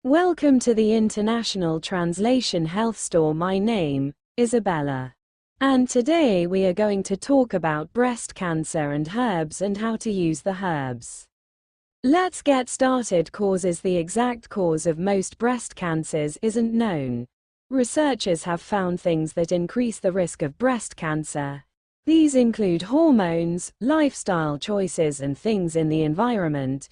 Welcome to the International Translation Health Store. My name, Isabella. And today we are going to talk about breast cancer and herbs and how to use the herbs. Let's get started. The exact cause of most breast cancers isn't known. Researchers have found things that increase the risk of breast cancer. These include hormones, lifestyle choices and things in the environment.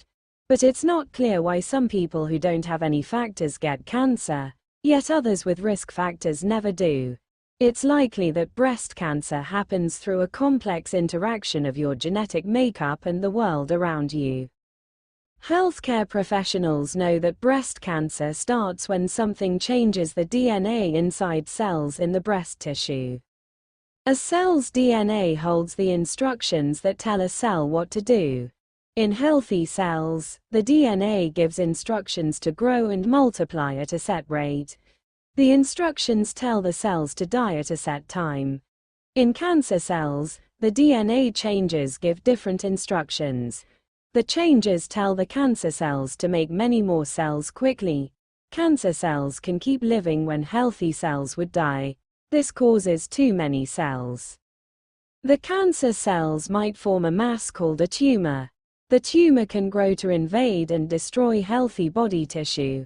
But it's not clear why some people who don't have any factors get cancer, yet others with risk factors never do. It's likely that breast cancer happens through a complex interaction of your genetic makeup and the world around you. Healthcare professionals know that breast cancer starts when something changes the DNA inside cells in the breast tissue. A cell's DNA holds the instructions that tell a cell what to do. In healthy cells, the DNA gives instructions to grow and multiply at a set rate. The instructions tell the cells to die at a set time. In cancer cells, the DNA changes give different instructions. The changes tell the cancer cells to make many more cells quickly. Cancer cells can keep living when healthy cells would die. This causes too many cells. The cancer cells might form a mass called a tumor. The tumor can grow to invade and destroy healthy body tissue.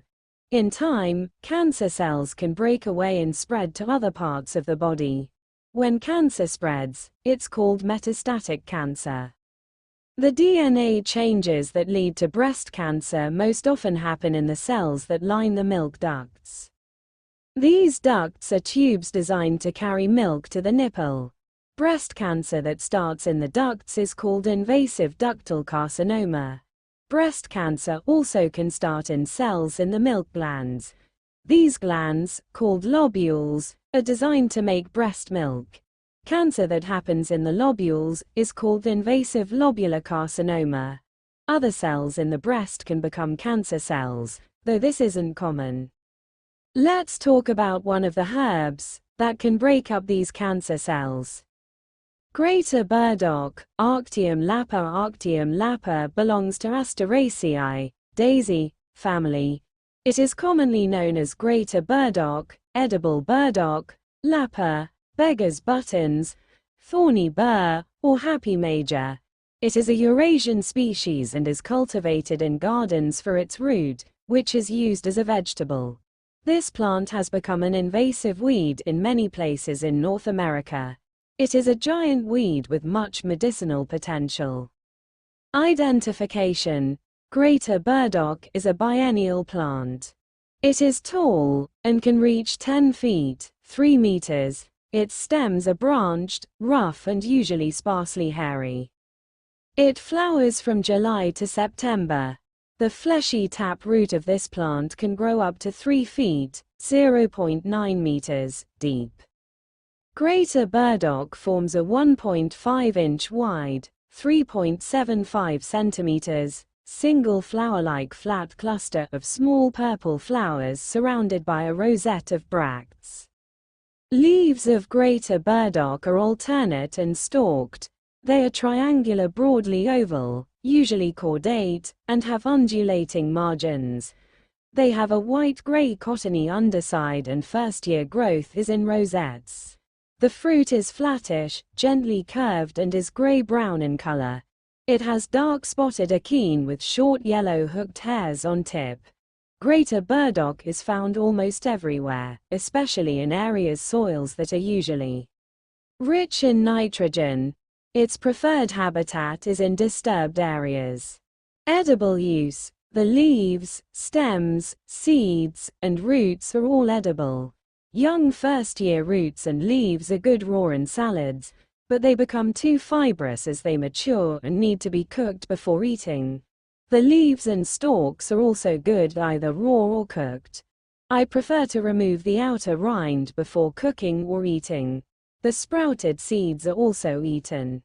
In time, cancer cells can break away and spread to other parts of the body. When cancer spreads, it's called metastatic cancer. The DNA changes that lead to breast cancer most often happen in the cells that line the milk ducts. These ducts are tubes designed to carry milk to the nipple. Breast cancer that starts in the ducts is called invasive ductal carcinoma. Breast cancer also can start in cells in the milk glands. These glands, called lobules, are designed to make breast milk. Cancer that happens in the lobules is called invasive lobular carcinoma. Other cells in the breast can become cancer cells, though this isn't common. Let's talk about one of the herbs that can break up these cancer cells. Greater Burdock, Arctium lappa. Arctium lappa belongs to Asteraceae, daisy, family. It is commonly known as Greater Burdock, edible burdock, lappa, beggar's buttons, thorny burr, or happy major. It is a Eurasian species and is cultivated in gardens for its root, which is used as a vegetable. This plant has become an invasive weed in many places in North America. It is a giant weed with much medicinal potential. Identification: Greater Burdock is a biennial plant. It is tall, and can reach 10 feet, 3 meters. Its stems are branched, rough and usually sparsely hairy. It flowers from July to September. The fleshy tap root of this plant can grow up to 3 feet, 0.9 meters, deep. Greater Burdock forms a 1.5-inch wide, 3.75 centimeters, single flower-like flat cluster of small purple flowers surrounded by a rosette of bracts. Leaves of Greater Burdock are alternate and stalked. They are triangular, broadly oval, usually cordate, and have undulating margins. They have a white-gray cottony underside and first-year growth is in rosettes. The fruit is flattish, gently curved and is gray-brown in color. It has dark spotted achene with short yellow hooked hairs on tip. Greater Burdock is found almost everywhere, especially in areas soils that are usually rich in nitrogen. Its preferred habitat is in disturbed areas. Edible use: the leaves, stems, seeds, and roots are all edible. Young first-year roots and leaves are good raw in salads, but they become too fibrous as they mature and need to be cooked before eating. The leaves and stalks are also good either raw or cooked. I prefer to remove the outer rind before cooking or eating. The sprouted seeds are also eaten.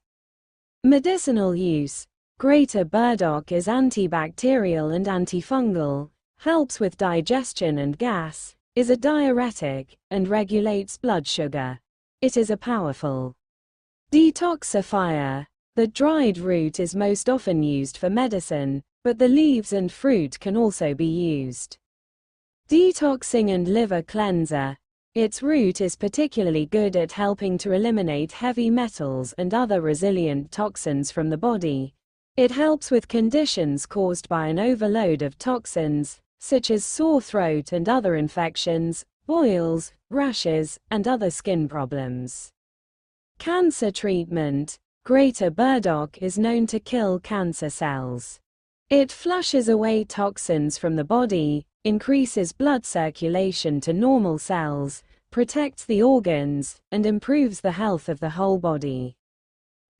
Medicinal use: Greater Burdock is antibacterial and antifungal, helps with digestion and gas, is a diuretic, and regulates blood sugar. It is a powerful detoxifier. The dried root is most often used for medicine, but the leaves and fruit can also be used. Detoxing and liver cleanser. Its root is particularly good at helping to eliminate heavy metals and other resilient toxins from the body. It helps with conditions caused by an overload of toxins, such as sore throat and other infections, boils, rashes, and other skin problems. Cancer treatment. Greater Burdock is known to kill cancer cells. It flushes away toxins from the body, increases blood circulation to normal cells, protects the organs, and improves the health of the whole body.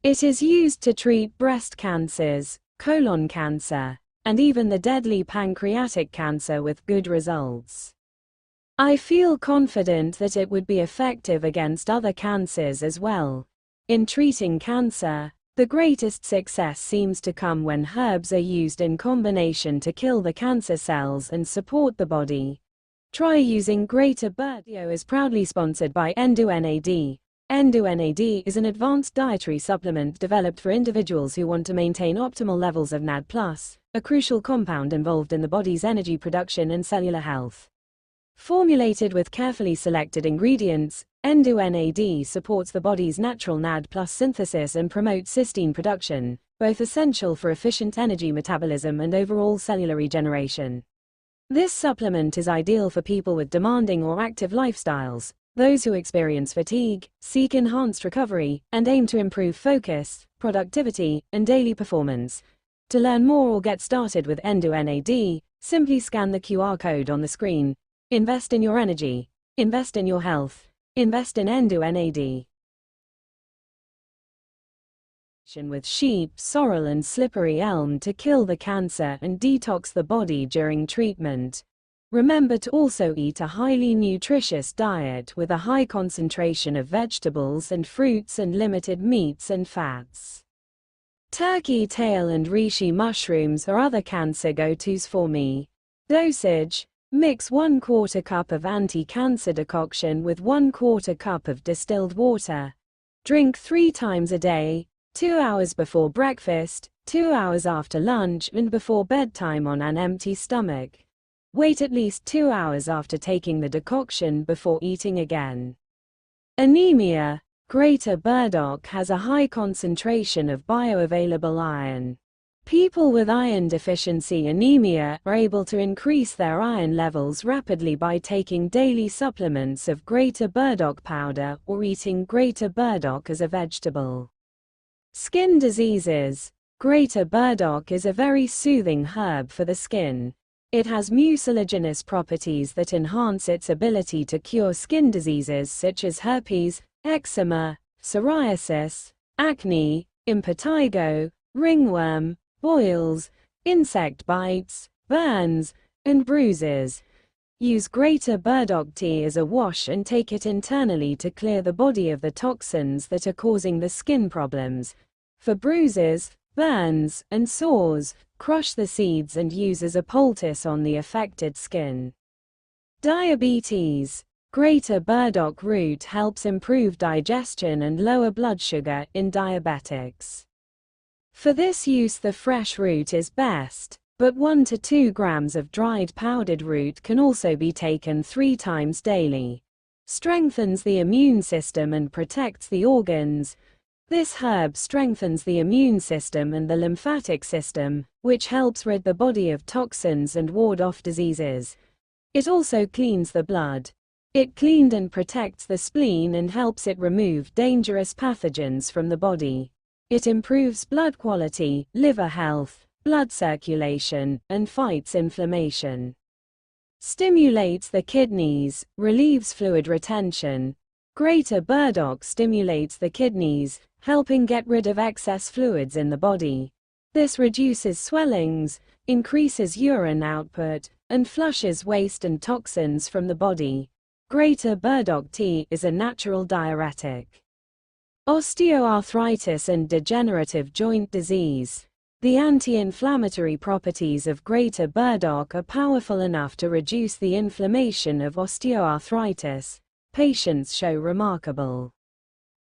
It is used to treat breast cancers, colon cancer, and even the deadly pancreatic cancer with good results. I feel confident that it would be effective against other cancers as well. In treating cancer, the greatest success seems to come when herbs are used in combination to kill the cancer cells and support the body. Try using Greater Burdock. Video is proudly sponsored by EndoNAD. EndoNAD is an advanced dietary supplement developed for individuals who want to maintain optimal levels of NAD+, a crucial compound involved in the body's energy production and cellular health. Formulated with carefully selected ingredients, EndoNAD supports the body's natural NAD+ synthesis and promotes cysteine production, both essential for efficient energy metabolism and overall cellular regeneration. This supplement is ideal for people with demanding or active lifestyles, those who experience fatigue, seek enhanced recovery, and aim to improve focus, productivity, and daily performance. To learn more or get started with EndoNAD, simply scan the QR code on the screen. Invest in your energy. Invest in your health. Invest in EndoNAD. With sheep, sorrel and slippery elm to kill the cancer and detox the body during treatment. Remember to also eat a highly nutritious diet with a high concentration of vegetables and fruits and limited meats and fats. Turkey tail and reishi mushrooms are other cancer go-tos for me. Dosage: mix 1/4 cup of anti-cancer decoction with 1/4 cup of distilled water. Drink 3 times a day, 2 hours before breakfast, 2 hours after lunch and before bedtime on an empty stomach. Wait at least 2 hours after taking the decoction before eating again. Anemia. Greater Burdock has a high concentration of bioavailable iron. People with iron deficiency anemia are able to increase their iron levels rapidly by taking daily supplements of Greater Burdock powder or eating Greater Burdock as a vegetable. Skin diseases. Greater Burdock is a very soothing herb for the skin. It has mucilaginous properties that enhance its ability to cure skin diseases such as herpes, eczema, psoriasis, acne, impetigo, ringworm, boils, insect bites, burns, and bruises. Use Greater Burdock tea as a wash and take it internally to clear the body of the toxins that are causing the skin problems. For bruises, burns, and sores, crush the seeds and use as a poultice on the affected skin. Diabetes. Greater Burdock root helps improve digestion and lower blood sugar in diabetics. For this use the fresh root is best, but 1 to 2 grams of dried powdered root can also be taken 3 times daily. Strengthens the immune system and protects the organs. This herb strengthens the immune system and the lymphatic system, which helps rid the body of toxins and ward off diseases. It also cleans the blood. It cleans and protects the spleen and helps it remove dangerous pathogens from the body. It improves blood quality, liver health, blood circulation, and fights inflammation. Stimulates the kidneys, relieves fluid retention. Greater Burdock stimulates the kidneys, helping get rid of excess fluids in the body. This reduces swellings, increases urine output, and flushes waste and toxins from the body. Greater Burdock tea is a natural diuretic. Osteoarthritis and degenerative joint disease. The anti-inflammatory properties of Greater Burdock are powerful enough to reduce the inflammation of osteoarthritis. Patients show remarkable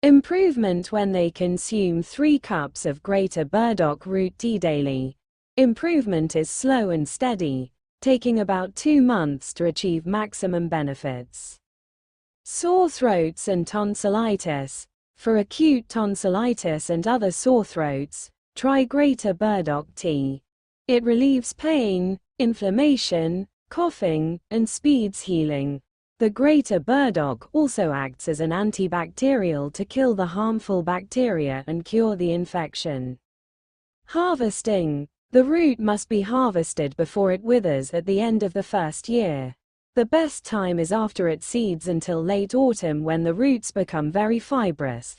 improvement when they consume 3 cups of Greater Burdock root tea daily. Improvement is slow and steady. taking about 2 months to achieve maximum benefits. Sore throats and tonsillitis. For acute tonsillitis and other sore throats, try Greater Burdock tea. It relieves pain, inflammation, coughing, and speeds healing. The Greater Burdock also acts as an antibacterial to kill the harmful bacteria and cure the infection. Harvesting. The root must be harvested before it withers at the end of the first year. The best time is after it seeds until late autumn, when the roots become very fibrous.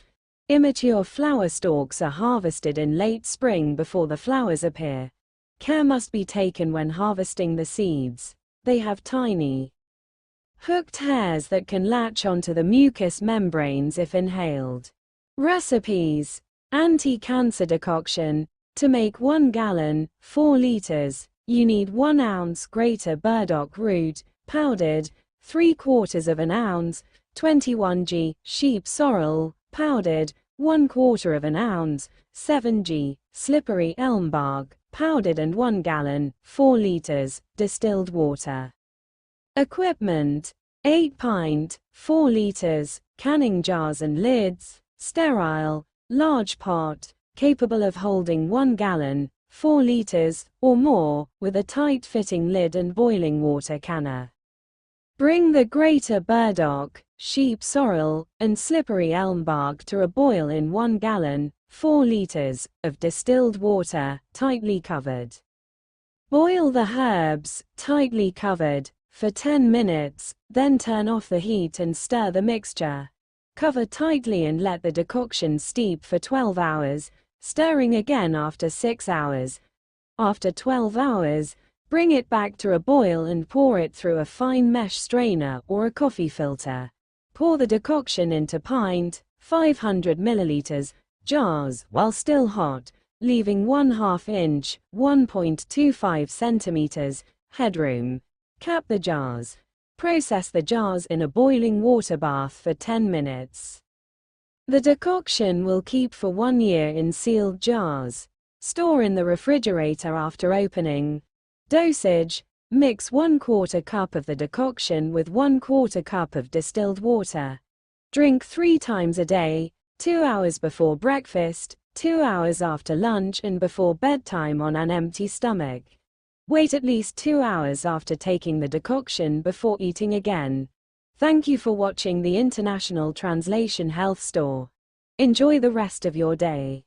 Immature flower stalks are harvested in late spring before the flowers appear. Care must be taken when harvesting the seeds. They have tiny, hooked hairs that can latch onto the mucous membranes if inhaled. Recipes. Anti-Cancer Decoction. To make 1 gallon, 4 liters, you need 1 ounce Greater Burdock root, powdered, 3/4 ounce, 21 g. sheep sorrel, powdered, 1/4 ounce, 7 g. Slippery Elm Bark, powdered, and 1 gallon, 4 liters, distilled water. Equipment. 8 pint, 4 liters, canning jars and lids, sterile, large pot, capable of holding 1 gallon, 4 liters, or more, with a tight-fitting lid and boiling water canner. Bring the Greater Burdock, sheep sorrel, and slippery elm bark to a boil in 1 gallon, 4 liters, of distilled water, tightly covered. Boil the herbs, tightly covered, for 10 minutes, then turn off the heat and stir the mixture. Cover tightly and let the decoction steep for 12 hours, stirring again after 6 hours. After 12 hours, bring it back to a boil and pour it through a fine mesh strainer or a coffee filter. Pour the decoction into pint, 500 milliliters, jars while still hot, leaving 1/2 inch, 1.25 centimeters, headroom. Cap the jars. Process the jars in a boiling water bath for 10 minutes. The decoction will keep for 1 year in sealed jars. Store in the refrigerator after opening. Dosage. Mix 1/4 cup of the decoction with 1/4 cup of distilled water. Drink 3 times a day, 2 hours before breakfast, 2 hours after lunch, and before bedtime on an empty stomach. Wait at least 2 hours after taking the decoction before eating again. Thank you for watching the International Translation Health Store. Enjoy the rest of your day.